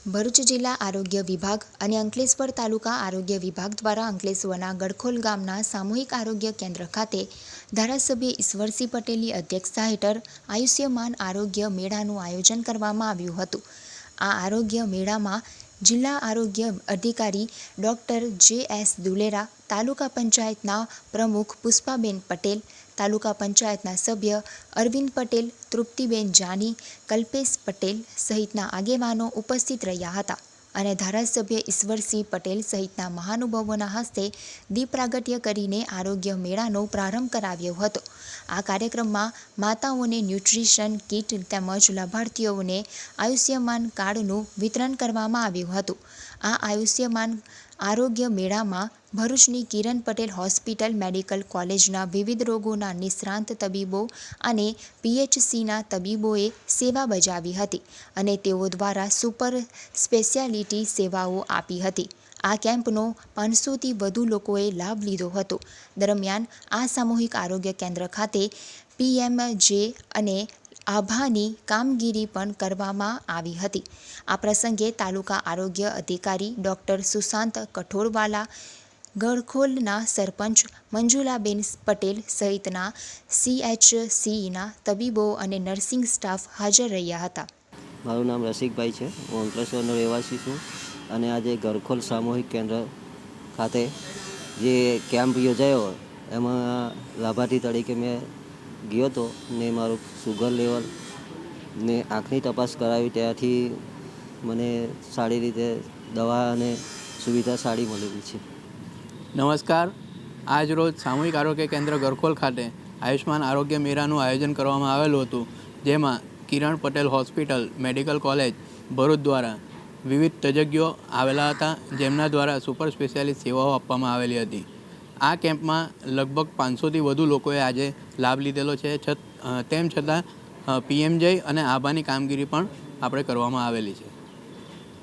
ભરૂચ જિલ્લા આરોગ્ય વિભાગ અને અંકલેશ્વર તાલુકા આરોગ્ય વિભાગ દ્વારા અંકલેશ્વરના ગડખોલ ગામના સામૂહિક આરોગ્ય કેન્દ્ર ખાતે ધારાસભ્ય ઈશ્વરસિંહ પટેલની અધ્યક્ષતા હેઠળ આયુષ્યમાન આરોગ્ય મેળાનું આયોજન કરવામાં આવ્યું હતું. આ આરોગ્ય મેળામાં જિલ્લા આરોગ્ય અધિકારી ડૉક્ટર જે.એસ. દુલેરા, તાલુકા પંચાયતના પ્રમુખ પુષ્પાબેન પટેલ, તાલુકા પંચાયતના સભ્ય અરવિંદ પટેલ, તૃપ્તિબેન જાની, કલ્પેશ પટેલ સહિતના આગેવાનો ઉપસ્થિત રહ્યા હતા અને ધારાસભ્ય ઈશ્વરસિંહ પટેલ સહિતના મહાનુભાવોના હસ્તે દીપ પ્રાગટ્ય કરીને આરોગ્ય મેળાનો પ્રારંભ કરાવ્યો હતો. આ કાર્યક્રમમાં માતાઓને ન્યુટ્રિશન કીટ તેમજ લાભાર્થીઓને આયુષ્યમાન કાર્ડનું વિતરણ કરવામાં આવ્યું હતું. આ આયુષ્યમાન આરોગ્ય મેળામાં ભરૂચની કિરણ પટેલ હોસ્પિટલ, મેડિકલ કોલેજના વિવિધ રોગોના નિષ્ણાંત તબીબો અને પીએચસીના તબીબોએ સેવા બજાવી હતી અને તેઓ દ્વારા સુપર સ્પેશિયાલિટી સેવાઓ આપી હતી. આ કેમ્પનો 500થી વધુ લોકોએ લાભ લીધો હતો. દરમિયાન આ સામૂહિક આરોગ્ય કેન્દ્ર ખાતે પીએમજે અને આભાની કામગીરી પણ કરવામાં આવી હતી. આ પ્રસંગે તાલુકા આરોગ્ય અધિકારી ડૉક્ટર સુશાંત કઠોળવાલા, ગડખોલના સરપંચ મંજુલાબેન પટેલ સહિતના CHCના તબીબો અને નર્સિંગ સ્ટાફ હાજર રહ્યા હતા. મારું નામ રસિકભાઈ છે. હું અંકલેશ્વરનો રહેવાસી છું અને આજે ગડખોલ સામૂહિક કેન્દ્ર ખાતે જે કેમ્પ યોજાયો એમાં લાભાર્થી તરીકે મેં ગયો હતો ને મારું સુગર લેવલ ને આંખની તપાસ કરાવી, ત્યાંથી મને સારી રીતે દવા અને સુવિધા સારી મળેલી છે. નમસ્કાર. આજ રોજ સામૂહિક આરોગ્ય કેન્દ્ર ગડખોલ ખાતે આયુષ્માન આરોગ્ય મેળાનું આયોજન કરવામાં આવેલું હતું, જેમાં Kiran Patel hospital, medical college Bharuch દ્વારા વિવિધ તજજ્ઞો આવેલા હતા, જેમના દ્વારા સુપર સ્પેશિયાલિસ્ટ સેવાઓ આપવામાં આવેલી હતી. આ કેમ્પમાં લગભગ 500થી વધુ લોકોએ આજે લાભ લીધેલો છે. તેમ છતાં પીએમજે અને આભાની કામગીરી પણ આપણે કરવામાં આવેલી છે.